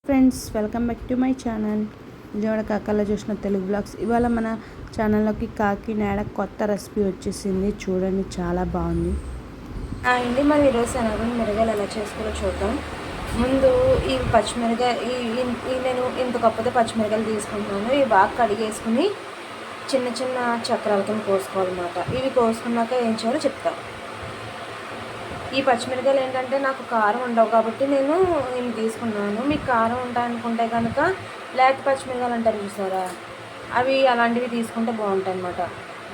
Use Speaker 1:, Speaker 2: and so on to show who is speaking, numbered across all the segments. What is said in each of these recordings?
Speaker 1: Friends, welcome back to my channel Vijayawada కాకల్లో చూసిన Telugu blogs. ఇవాళ మన ఛానల్లోకి కాకినాడ కొత్త రెసిపీ వచ్చేసింది. చూడండి, చాలా బాగుంది
Speaker 2: అండి. మరి ఈరోజు శనగపిండి మిరగాయలు ఎలా చేసుకోవాలో చూద్దాం. ముందు ఈ పచ్చిమిరకాయ నేను ఇంత గొప్పదే పచ్చిమిరకాయలు తీసుకుంటున్నాను. ఇవి బాగా కడిగేసుకుని చిన్న చిన్న చక్రాల కింద కోసుకోవాలన్నమాట. ఇవి కోసుకున్నాక ఏం చేయాలో చెప్తాను. ఈ పచ్చిమిరకాయలు ఏంటంటే నాకు కారం ఉండవు కాబట్టి నేను ఇవి తీసుకున్నాను. మీకు కారం ఉంటాయనుకుంటే కనుక లేత పచ్చిమిరకాయలు అంటారు చూసారా, అవి అలాంటివి తీసుకుంటే బాగుంటాయి అన్నమాట.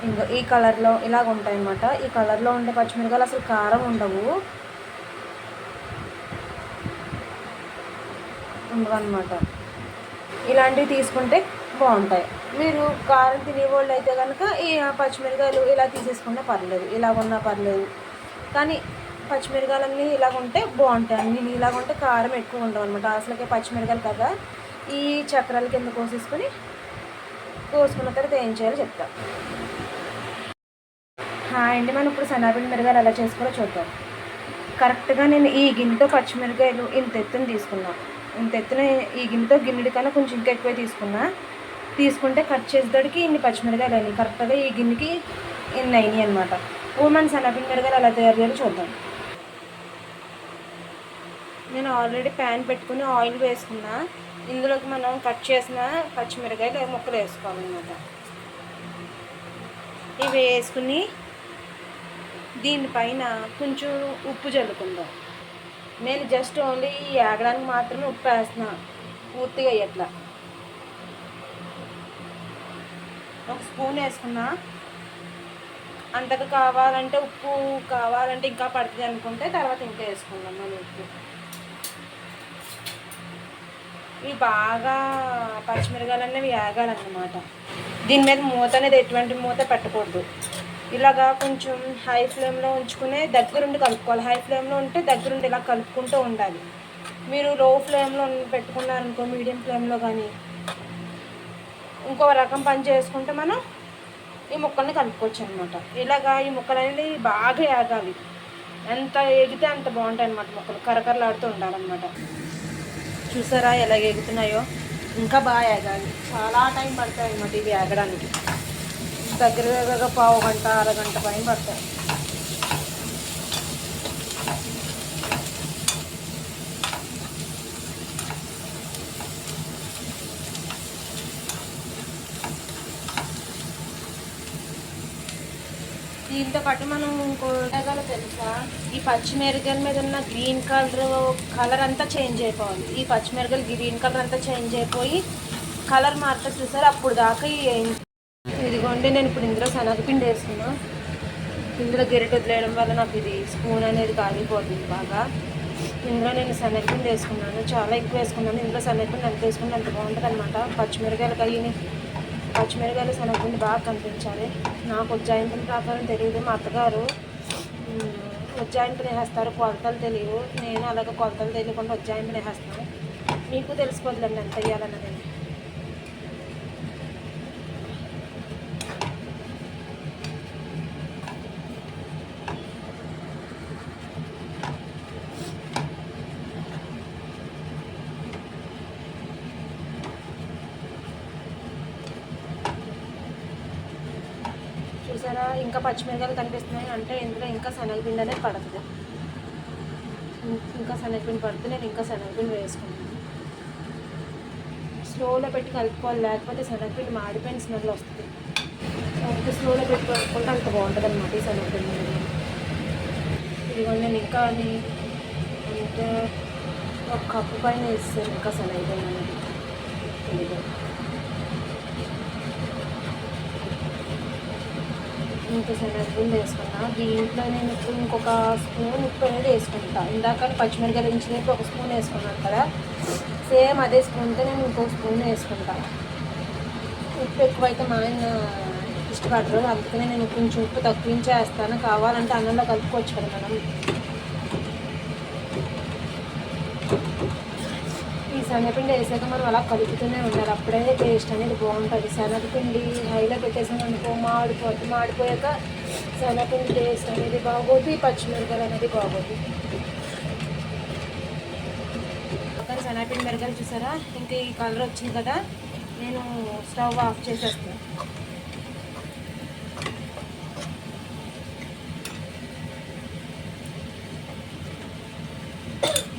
Speaker 2: ఇంకా ఈ కలర్లో ఇలాగ ఉంటాయి అన్నమాట. ఈ కలర్లో ఉండే పచ్చిమిరకాయలు అసలు కారం ఉండవన్నమాట. ఇలాంటివి తీసుకుంటే బాగుంటాయి. మీరు కారం తినేవాళ్ళు అయితే కనుక ఈ పచ్చిమిరకాయలు ఇలా తీసేసుకున్నా పర్లేదు, ఇలాగున్నా పర్లేదు. కానీ పచ్చిమిరకాయలన్నీ ఇలాగ ఉంటే బాగుంటాయి. అన్నీ ఇలాగ ఉంటే కారం ఎక్కువ ఉండవు అనమాట. అసలుకే పచ్చిమిరకాయలు కదా, ఈ చక్రాల కింద కోసుకున్న తర్వాత ఏం చేయాలో చెప్తా. అండి, మనం ఇప్పుడు శనగపిండి మిరగాయలు ఎలా చేసుకోవాలో చూద్దాం. కరెక్ట్గా నేను ఈ గిన్నెతో పచ్చిమిరకాయలు ఇంత ఎత్తున తీసుకున్నాను. ఇంత ఎత్తున ఈ గిన్నెతో గిన్నెడి కన్నా కొంచెం ఇంకా ఎక్కువ తీసుకుంటే కట్ చేసేటోడికి ఇన్ని పచ్చిమిరకాయలు అయినాయి. కరెక్ట్గా ఈ గిన్నెకి ఇన్ని అయినాయి అనమాట. ఇప్పుడు మన శనగపిండి మిరగాయలు ఎలా తయారు చేయాలో చూద్దాం. నేను ఆల్రెడీ ప్యాన్ పెట్టుకుని ఆయిల్ వేసుకున్నా. ఇందులోకి మనం కట్ చేసిన పచ్చిమిరకాయలు ముక్కలు వేసుకోవాలన్నమాట. ఇవి వేసుకుని దీనిపైన కొంచెం ఉప్పు చల్లుకుందాం. నేను జస్ట్ ఓన్లీ ఏగడానికి మాత్రమే ఉప్పు వేస్తున్నా, పూర్తిగా ఎట్లా ఒక స్పూన్ వేసుకున్నా. అంతకు కావాలంటే ఉప్పు కావాలంటే ఇంకా పడుతుంది అనుకుంటే తర్వాత ఇంకా వేసుకుందాం మనం ఉప్పు. ఇవి బాగా పచ్చిమిరకాయలన్నీ వేగాలన్నమాట. దీని మీద మూత అనేది ఎటువంటి మూత పెట్టకూడదు. ఇలాగా కొంచెం హై ఫ్లేమ్లో ఉంచుకునే దగ్గరుండి కలుపుకోవాలి. హై ఫ్లేమ్లో ఉంటే దగ్గరుండి ఇలా కలుపుకుంటూ ఉండాలి. మీరు లో ఫ్లేమ్లో పెట్టుకున్నారనుకో, మీడియం ఫ్లేమ్లో కానీ ఇంకో రకం పని చేసుకుంటే మనం ఈ ముక్కల్ని కలుపుకోవచ్చు అనమాట. ఇలాగా ఈ ముక్కలు అనేది బాగా ఏగాలి. ఎంత ఎగితే అంత బాగుంటాయి అన్నమాట. ముక్కలు కరకరలాడుతూ ఉండాలన్నమాట. చూసారా ఎలా ఎగుతున్నాయో? ఇంకా బాగా ఏగాలి. చాలా టైం పడతాయి అన్నమాట ఇవి ఏగడానికి. దగ్గర పావు గంట అరగంట పైన పడతాయి. దీంతో పాటు మనం ఇంకోటగాలో తెలుసా, ఈ పచ్చిమిరకాయల మీద ఉన్న గ్రీన్ కలర్ అంతా చేంజ్ అయిపోవాలి. ఈ పచ్చిమిరకాయలు గ్రీన్ కలర్ అంతా చేంజ్ అయిపోయి కలర్ మారుతుంది చూసారు, అప్పుడు దాకా ఇదిగోండి. నేను ఇప్పుడు ఇందులో శనగపిండి వేసుకున్నా. ఇందులో గెరిట వదిలేయడం వల్ల నాకు ఇది స్పూన్ అనేది కాలిపోతుంది బాగా. ఇందులో నేను శనగపిండి వేసుకున్నాను, చాలా ఎక్కువ వేసుకున్నాను. ఇందులో శనగపిండి ఎంత వేసుకుంటే అంత బాగుంటుంది అనమాట. పచ్చిమిరకాయలు శనగపిండి బాగా కనిపించాలి. నాకు ఉజ్జాయింపుల ప్రకారం తెలియదు, మా అత్తగారు ఉజ్జాయింపులు వేసేస్తారు, కొలతలు తెలియవు. నేను అలాగే కొలతలు తెలియకుండా ఉజ్జాయింపులు వేసేస్తాను. మీకు తెలిసిపోతుందండి ఎంత వేయాలన్నది. చూసారా, ఇంకా పచ్చిమిరకాయలు కనిపిస్తున్నాయి అంటే ఇందులో ఇంకా శనగపిండి అనేది పడుతుంది. ఇంకా శనగపిండి పడుతుంది. నేను ఇంకా శనగపిండి వేసుకున్నాను. స్లోలో పెట్టి కలుపుకోవాలి, లేకపోతే శనగపిండి మాడిపోయిన స్మెల్ వస్తుంది. అంత స్లోలో పెట్టి కలుపుకుంటే అంత బాగుంటుంది అన్నమాట ఈ శనగపిండి. ఇదిగోండి, నేను ఇంకా అంటే ఒక కప్పు పైన వేస్తాను ఇంకా శనగపిండి అనేది. ఇంకో శనగపిండి వేసుకున్నా. దీంట్లో నేను ఇప్పుడు ఇంకొక స్పూన్ ఉప్పు అనేది వేసుకుంటాను. ఇందాక పచ్చిమిరకాయలు ఇంచినప్పుడు ఒక స్పూన్ వేసుకున్నాను కదా, సేమ్ అదే స్పూన్తో నేను ఇంకొక స్పూన్ వేసుకుంటాను. ఉప్పు ఎక్కువైతే మా ఆయన ఇష్టపడరు, అందుకనే నేను కొంచెం ఉప్పు తగ్గించే వేస్తాను. కావాలంటే అన్నంలో కలుపుకోవచ్చు కదా మనం. ఈ శనగపిండి వేసాక మనం అలా కలుపుతూనే ఉండాలి, అప్పుడే టేస్ట్ అనేది బాగుంటుంది. శనగపిండి హైలో పెట్టేసాం అనుకో మాడిపోయాక శనగపిండి టేస్ట్ అనేది బాగోదు, పచ్చిమిరకాయలు అనేది బాగోదు. శనగపిండి మిరగాయలు చూసారా, ఇంకా ఈ కలర్ వచ్చింది కదా, నేను స్టవ్ ఆఫ్ చేసేస్తాను.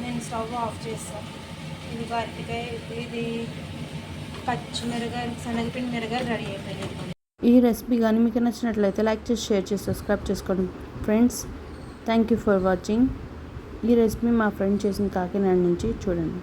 Speaker 2: నేను స్టవ్ ఆఫ్ చేస్తాను. ఇది అరటికాయ, ఇది పచ్చిమిరగాయలు, శనగపిండి మిరగాయలు రెడీ అయిపోయాయి.
Speaker 1: ఈ రెసిపీ కానీ మీకు నచ్చినట్లయితే లైక్ చేసి, షేర్ చేసి, సబ్స్క్రైబ్ చేసుకోండి friends. Thank you for watching. ఈ రెసిపీ మా ఫ్రెండ్ చేసిన కాకినాడ నుంచి చూడండి.